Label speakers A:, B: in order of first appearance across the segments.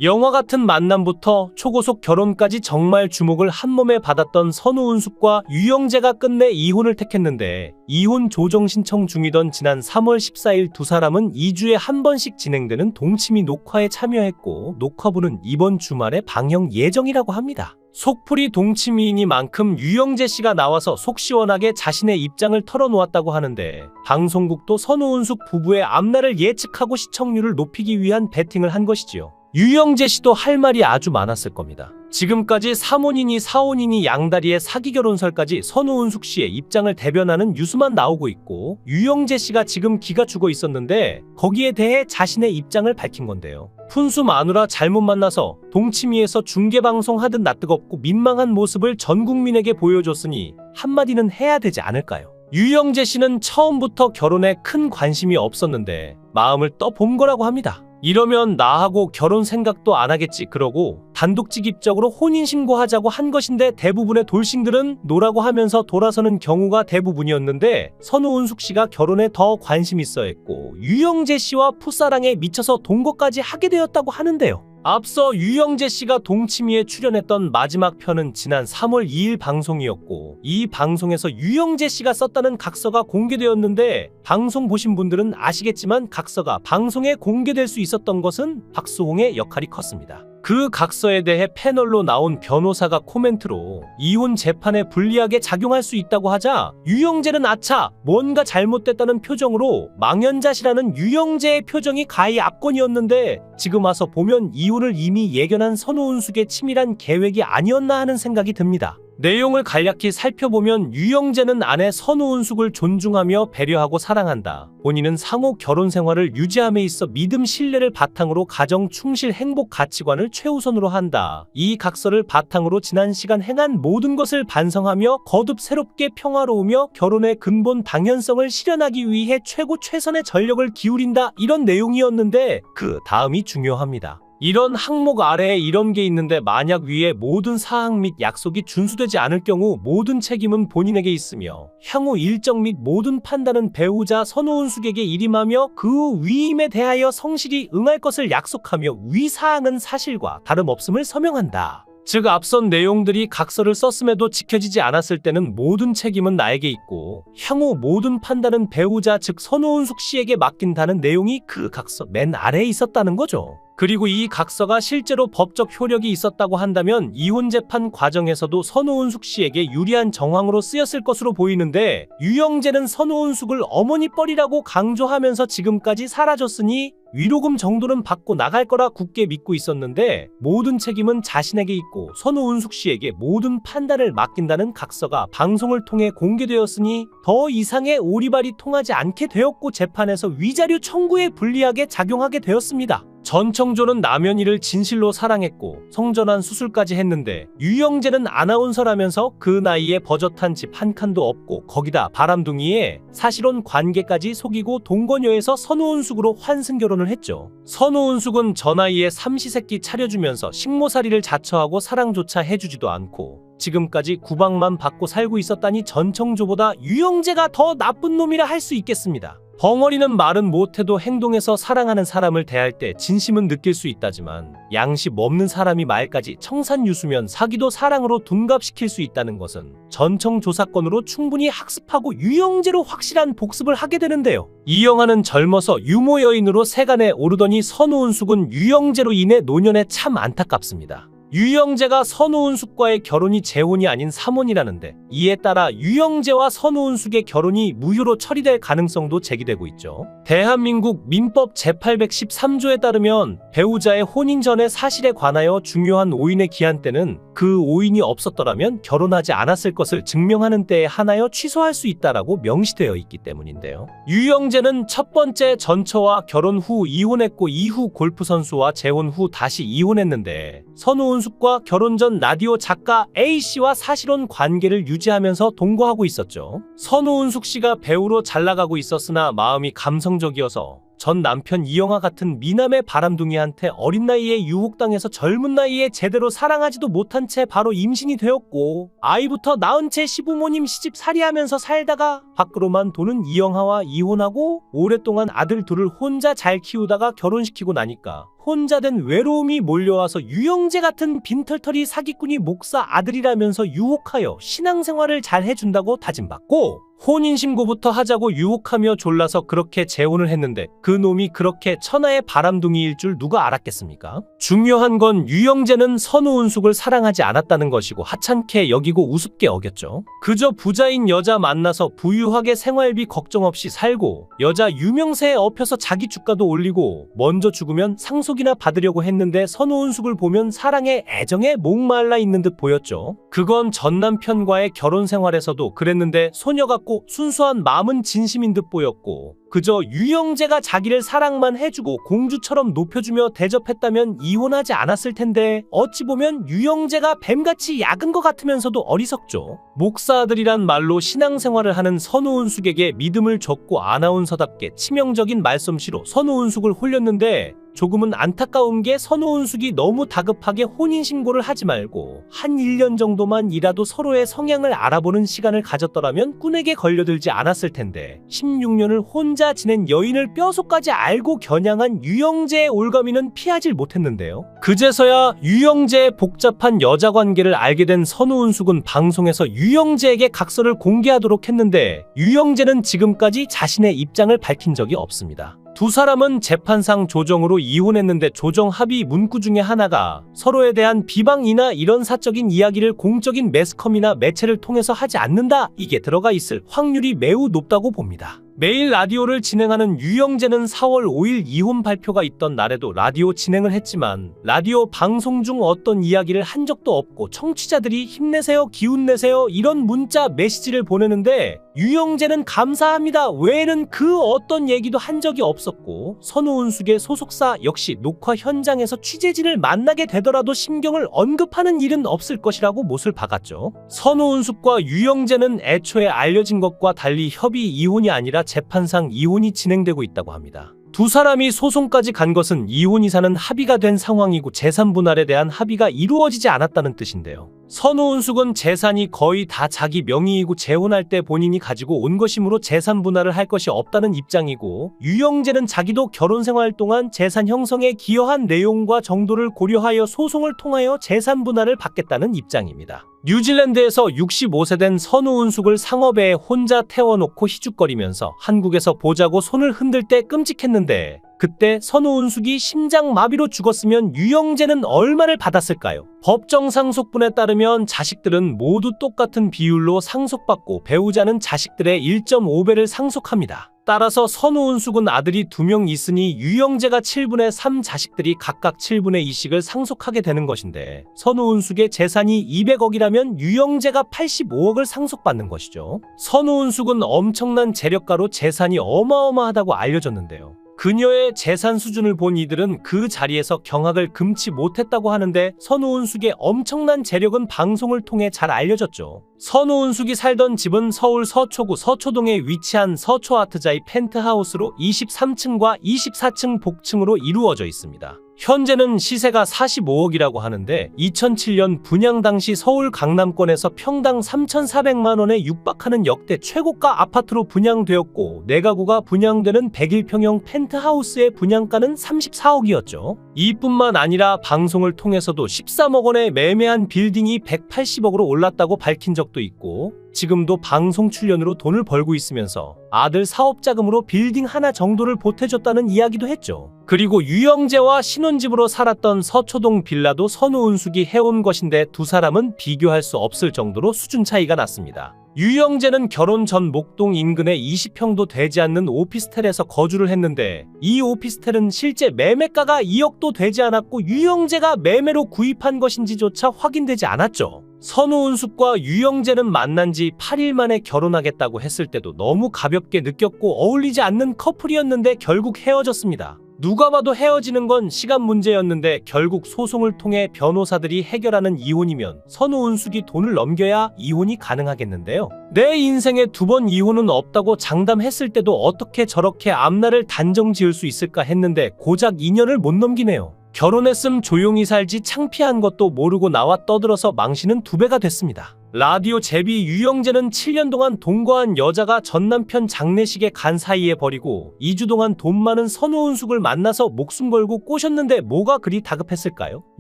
A: 영화 같은 만남부터 초고속 결혼까지 정말 주목을 한몸에 받았던 선우은숙과 유영재가 끝내 이혼을 택했는데, 이혼 조정 신청 중이던 지난 3월 14일 두 사람은 2주에 한 번씩 진행되는 동치미 녹화에 참여했고, 녹화부는 이번 주말에 방영 예정이라고 합니다. 속풀이 동치미이니만큼 유영재 씨가 나와서 속 시원하게 자신의 입장을 털어놓았다고 하는데, 방송국도 선우은숙 부부의 앞날을 예측하고 시청률을 높이기 위한 베팅을 한 것이지요. 유영재 씨도 할 말이 아주 많았을 겁니다. 지금까지 3혼이니 4혼이니 양다리의 사기 결혼설까지 선우은숙 씨의 입장을 대변하는 뉴스만 나오고 있고, 유영재 씨가 지금 기가 죽어 있었는데 거기에 대해 자신의 입장을 밝힌 건데요. 푼수 마누라 잘못 만나서 동치미에서 중계방송 하듯 낯뜨겁고 민망한 모습을 전 국민에게 보여줬으니 한마디는 해야 되지 않을까요? 유영재 씨는 처음부터 결혼에 큰 관심이 없었는데 마음을 떠본 거라고 합니다. 이러면 나하고 결혼 생각도 안 하겠지 그러고 단독직입적으로 혼인신고하자고 한 것인데, 대부분의 돌싱들은 노라고 하면서 돌아서는 경우가 대부분이었는데, 선우은숙 씨가 결혼에 더 관심 있어 했고 유영재 씨와 풋사랑에 미쳐서 동거까지 하게 되었다고 하는데요. 앞서 유영재 씨가 동치미에 출연했던 마지막 편은 지난 3월 2일 방송이었고, 이 방송에서 유영재 씨가 썼다는 각서가 공개되었는데, 방송 보신 분들은 아시겠지만 각서가 방송에 공개될 수 있었던 것은 박수홍의 역할이 컸습니다. 그 각서에 대해 패널로 나온 변호사가 코멘트로 이혼 재판에 불리하게 작용할 수 있다고 하자, 유영재는 아차 뭔가 잘못됐다는 표정으로 망연자실하는 유영재의 표정이 가히 압권이었는데, 지금 와서 보면 이혼을 이미 예견한 선우은숙의 치밀한 계획이 아니었나 하는 생각이 듭니다. 내용을 간략히 살펴보면 유영재는 아내 선우은숙을 존중하며 배려하고 사랑한다. 본인은 상호 결혼 생활을 유지함에 있어 믿음 신뢰를 바탕으로 가정 충실 행복 가치관을 최우선으로 한다. 이 각서를 바탕으로 지난 시간 행한 모든 것을 반성하며 거듭 새롭게 평화로우며 결혼의 근본 당연성을 실현하기 위해 최고 최선의 전력을 기울인다. 이런 내용이었는데, 그 다음이 중요합니다. 이런 항목 아래에 이런 게 있는데, 만약 위에 모든 사항 및 약속이 준수되지 않을 경우 모든 책임은 본인에게 있으며 향후 일정 및 모든 판단은 배우자 선우은숙에게 일임하며 그 위임에 대하여 성실히 응할 것을 약속하며 위 사항은 사실과 다름없음을 서명한다. 즉, 앞선 내용들이 각서를 썼음에도 지켜지지 않았을 때는 모든 책임은 나에게 있고 향후 모든 판단은 배우자 즉 선우은숙 씨에게 맡긴다는 내용이 그 각서 맨 아래에 있었다는 거죠. 그리고 이 각서가 실제로 법적 효력이 있었다고 한다면 이혼 재판 과정에서도 선우은숙 씨에게 유리한 정황으로 쓰였을 것으로 보이는데, 유영재는 선우은숙을 어머니 뻘이라고 강조하면서 지금까지 살아줬으니 위로금 정도는 받고 나갈 거라 굳게 믿고 있었는데, 모든 책임은 자신에게 있고 선우은숙 씨에게 모든 판단을 맡긴다는 각서가 방송을 통해 공개되었으니 더 이상의 오리발이 통하지 않게 되었고 재판에서 위자료 청구에 불리하게 작용하게 되었습니다. 전청조는 남연이를 진실로 사랑했고 성전환 수술까지 했는데, 유영재는 아나운서라면서 그 나이에 버젓한 집 한 칸도 없고 거기다 바람둥이에 사실혼 관계까지 속이고 동거녀에서 선우은숙으로 환승결혼을 했죠. 선우은숙은 저 나이에 삼시세끼 차려주면서 식모살이를 자처하고 사랑조차 해주지도 않고 지금까지 구박만 받고 살고 있었다니, 전청조보다 유영재가 더 나쁜 놈이라 할 수 있겠습니다. 벙어리는 말은 못해도 행동에서 사랑하는 사람을 대할 때 진심은 느낄 수 있다지만, 양심 없는 사람이 말까지 청산유수면 사기도 사랑으로 둔갑시킬 수 있다는 것은 전청조 사건으로 충분히 학습하고 유영재로 확실한 복습을 하게 되는데요. 이 영화는 젊어서 유모 여인으로 세간에 오르더니 선우은숙은 유영재로 인해 노년에 참 안타깝습니다. 유영재가 선우은숙과의 결혼이 재혼이 아닌 3혼이라는데, 이에 따라 유영재와 선우은숙의 결혼이 무효로 처리될 가능성도 제기되고 있죠. 대한민국 민법 제813조에 따르면 배우자의 혼인 전의 사실에 관하여 중요한 오인의 기한 때는 그 오인이 없었더라면 결혼하지 않았을 것을 증명하는 때에 한하여 취소할 수 있다라고 명시되어 있기 때문인데요. 유영재는 첫 번째 전처와 결혼 후 이혼했고, 이후 골프 선수와 재혼 후 다시 이혼했는데, 선우은숙과 결혼 전 라디오 작가 A씨와 사실혼 관계를 유지하면서 동거하고 있었죠. 선우은숙 씨가 배우로 잘 나가고 있었으나 마음이 감성적이어서 전 남편 이영하 같은 미남의 바람둥이한테 어린 나이에 유혹당해서 젊은 나이에 제대로 사랑하지도 못한 채 바로 임신이 되었고, 아이부터 낳은 채 시부모님 시집살이하면서 살다가 밖으로만 도는 이영하와 이혼하고 오랫동안 아들 둘을 혼자 잘 키우다가 결혼시키고 나니까 혼자 된 외로움이 몰려와서 유영재 같은 빈털터리 사기꾼이 목사 아들이라면서 유혹하여 신앙생활을 잘 해준다고 다짐받고 혼인신고부터 하자고 유혹하며 졸라서 그렇게 재혼을 했는데 그 놈이 그렇게 천하의 바람둥이일 줄 누가 알았겠습니까? 중요한 건 유영재는 선우은숙을 사랑하지 않았다는 것이고 하찮게 여기고 우습게 어겼죠. 그저 부자인 여자 만나서 부유하게 생활비 걱정 없이 살고 여자 유명세에 엎여서 자기 주가도 올리고 먼저 죽으면 상속이나 받으려고 했는데 선우은숙을 보면 사랑에 애정에 목말라 있는 듯 보였죠. 그건 전 남편과의 결혼 생활에서도 그랬는데 소녀 같고 순수한 마음은 진심인 듯 보였고 그저 유영재가 자기를 사랑만 해주고 공주처럼 높여주며 대접했다면 이혼하지 않았을 텐데 어찌 보면 유영재가 뱀같이 약은 것 같으면서도 어리석죠. 목사 아들이란 말로 신앙생활을 하는 선우은숙에게 믿음을 줬고 아나운서답게 치명적인 말솜씨로 선우은숙을 홀렸는데 조금은 안타까운 게 선우은숙이 너무 다급하게 혼인신고를 하지 말고 한 1년 정도만 일하도 서로의 성향을 알아보는 시간을 가졌더라면 꾼에게 걸려들지 않았을 텐데 16년을 혼자 지낸 여인을 뼈속까지 알고 겨냥한 유영재의 올가미는 피하질 못했는데요. 그제서야 유영재의 복잡한 여자 관계를 알게 된 선우은숙은 방송에서 유영재에게 각서를 공개하도록 했는데 유영재는 지금까지 자신의 입장을 밝힌 적이 없습니다. 두 사람은 재판상 조정으로 이혼했는데 조정 합의 문구 중에 하나가 서로에 대한 비방이나 이런 사적인 이야기를 공적인 매스컴이나 매체를 통해서 하지 않는다, 이게 들어가 있을 확률이 매우 높다고 봅니다. 매일 라디오를 진행하는 유영재는 4월 5일 이혼 발표가 있던 날에도 라디오 진행을 했지만 라디오 방송 중 어떤 이야기를 한 적도 없고 청취자들이 힘내세요, 기운내세요 이런 문자 메시지를 보내는데 유영재는 감사합니다 외에는 그 어떤 얘기도 한 적이 없었고 선우은숙의 소속사 역시 녹화 현장에서 취재진을 만나게 되더라도 심경을 언급하는 일은 없을 것이라고 못을 박았죠. 선우은숙과 유영재는 애초에 알려진 것과 달리 협의 이혼이 아니라 재판상 이혼이 진행되고 있다고 합니다. 두 사람이 소송까지 간 것은 이혼 이사는 합의가 된 상황이고 재산 분할에 대한 합의가 이루어지지 않았다는 뜻인데요. 선우은숙은 재산이 거의 다 자기 명의이고 재혼할 때 본인이 가지고 온 것이므로 재산 분할을 할 것이 없다는 입장이고 유영재는 자기도 결혼 생활 동안 재산 형성에 기여한 내용과 정도를 고려하여 소송을 통하여 재산 분할을 받겠다는 입장입니다. 뉴질랜드에서 65세 된 선우은숙을 상어배에 혼자 태워놓고 희죽거리면서 한국에서 보자고 손을 흔들 때 끔찍했는데 그때 선우은숙이 심장마비로 죽었으면 유영재는 얼마를 받았을까요? 법정 상속분에 따르면 자식들은 모두 똑같은 비율로 상속받고 배우자는 자식들의 1.5배를 상속합니다. 따라서 선우은숙은 아들이 2명 있으니 유영재가 7분의 3 자식들이 각각 7분의 2씩을 상속하게 되는 것인데 선우은숙의 재산이 200억이라면 유영재가 85억을 상속받는 것이죠. 선우은숙은 엄청난 재력가로 재산이 어마어마하다고 알려졌는데요. 그녀의 재산 수준을 본 이들은 그 자리에서 경악을 금치 못했다고 하는데 선우은숙의 엄청난 재력은 방송을 통해 잘 알려졌죠. 선우은숙이 살던 집은 서울 서초구 서초동에 위치한 서초아트자이 펜트하우스로 23층과 24층 복층으로 이루어져 있습니다. 현재는 시세가 45억이라고 하는데 2007년 분양 당시 서울 강남권에서 평당 3,400만 원에 육박하는 역대 최고가 아파트로 분양되었고 내가구가 분양되는 101평형 펜트하우스의 분양가는 34억이었죠. 이뿐만 아니라 방송을 통해서도 13억 원에 매매한 빌딩이 180억으로 올랐다고 밝힌 적도 있고 지금도 방송 출연으로 돈을 벌고 있으면서 아들 사업 자금으로 빌딩 하나 정도를 보태줬다는 이야기도 했죠. 그리고 유영재와 신혼집으로 살았던 서초동 빌라도 선우은숙이 해온 것인데 두 사람은 비교할 수 없을 정도로 수준 차이가 났습니다. 유영재는 결혼 전 목동 인근에 20평도 되지 않는 오피스텔에서 거주를 했는데 이 오피스텔은 실제 매매가가 2억도 되지 않았고 유영재가 매매로 구입한 것인지조차 확인되지 않았죠. 선우은숙과 유영재는 만난 지 8일 만에 결혼하겠다고 했을 때도 너무 가볍게 느꼈고 어울리지 않는 커플이었는데 결국 헤어졌습니다. 누가 봐도 헤어지는 건 시간 문제였는데 결국 소송을 통해 변호사들이 해결하는 이혼이면 선우은숙이 돈을 넘겨야 이혼이 가능하겠는데요. 내 인생에 2번 이혼은 없다고 장담했을 때도 어떻게 저렇게 앞날을 단정 지을 수 있을까 했는데 고작 2년을 못 넘기네요. 결혼했음 조용히 살지 창피한 것도 모르고 나와 떠들어서 망신은 2배가 됐습니다. 라디오 제비 유영재는 7년 동안 동거한 여자가 전 남편 장례식에 간 사이에 버리고 2주 동안 돈 많은 선우은숙을 만나서 목숨 걸고 꼬셨는데 뭐가 그리 다급했을까요?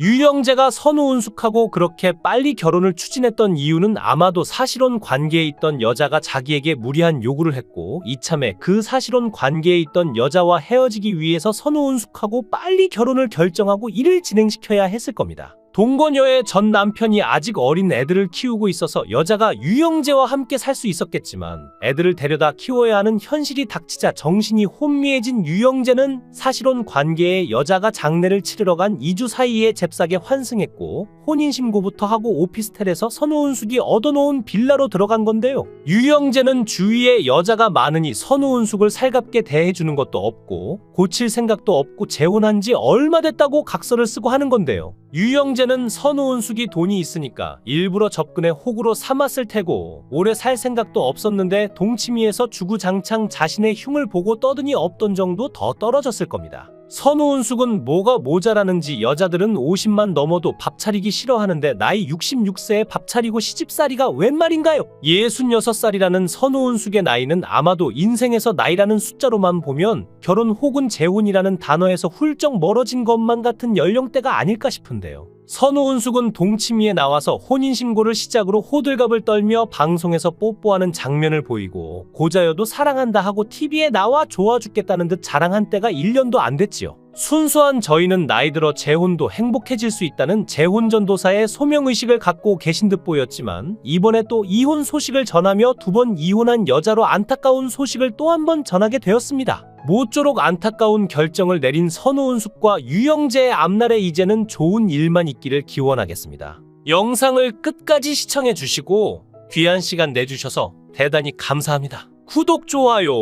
A: 유영재가 선우은숙하고 그렇게 빨리 결혼을 추진했던 이유는 아마도 사실혼 관계에 있던 여자가 자기에게 무리한 요구를 했고 이참에 그 사실혼 관계에 있던 여자와 헤어지기 위해서 선우은숙하고 빨리 결혼을 결정하고 일을 진행시켜야 했을 겁니다. 동거녀의 전 남편이 아직 어린 애들을 키우고 있어서 여자가 유영재와 함께 살 수 있었겠지만 애들을 데려다 키워야 하는 현실이 닥치자 정신이 혼미해진 유영재는 사실혼 관계의 여자가 장례를 치르러 간 2주 사이에 잽싸게 환승했고 혼인신고부터 하고 오피스텔에서 선우은숙이 얻어놓은 빌라로 들어간 건데요. 유영재는 주위에 여자가 많으니 선우은숙을 살갑게 대해주는 것도 없고 고칠 생각도 없고 재혼한 지 얼마 됐다고 각서를 쓰고 하는 건데요. 유영재는 선우은숙이 돈이 있으니까 일부러 접근해 호구로 삼았을 테고 오래 살 생각도 없었는데 동치미에서 주구장창 자신의 흉을 보고 떠드니 없던 정도 더 떨어졌을 겁니다. 선우은숙은 뭐가 모자라는지 여자들은 50만 넘어도 밥 차리기 싫어하는데 나이 66세에 밥 차리고 시집살이가 웬 말인가요? 66살이라는 선우은숙의 나이는 아마도 인생에서 나이라는 숫자로만 보면 결혼 혹은 재혼이라는 단어에서 훌쩍 멀어진 것만 같은 연령대가 아닐까 싶은데요. 선우은숙은 동치미에 나와서 혼인신고를 시작으로 호들갑을 떨며 방송에서 뽀뽀하는 장면을 보이고 고자여도 사랑한다 하고 TV에 나와 좋아 죽겠다는 듯 자랑한 때가 1년도 안 됐지요. 순수한 저희는 나이 들어 재혼도 행복해질 수 있다는 재혼전도사의 소명의식을 갖고 계신 듯 보였지만 이번에 또 이혼 소식을 전하며 2번 이혼한 여자로 안타까운 소식을 또 한 번 전하게 되었습니다. 모쪼록 안타까운 결정을 내린 선우은숙과 유영재의 앞날에 이제는 좋은 일만 있기를 기원하겠습니다. 영상을 끝까지 시청해주시고 귀한 시간 내주셔서 대단히 감사합니다. 구독, 좋아요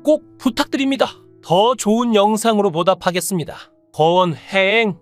A: 꼭 부탁드립니다. 더 좋은 영상으로 보답하겠습니다. 거원 행행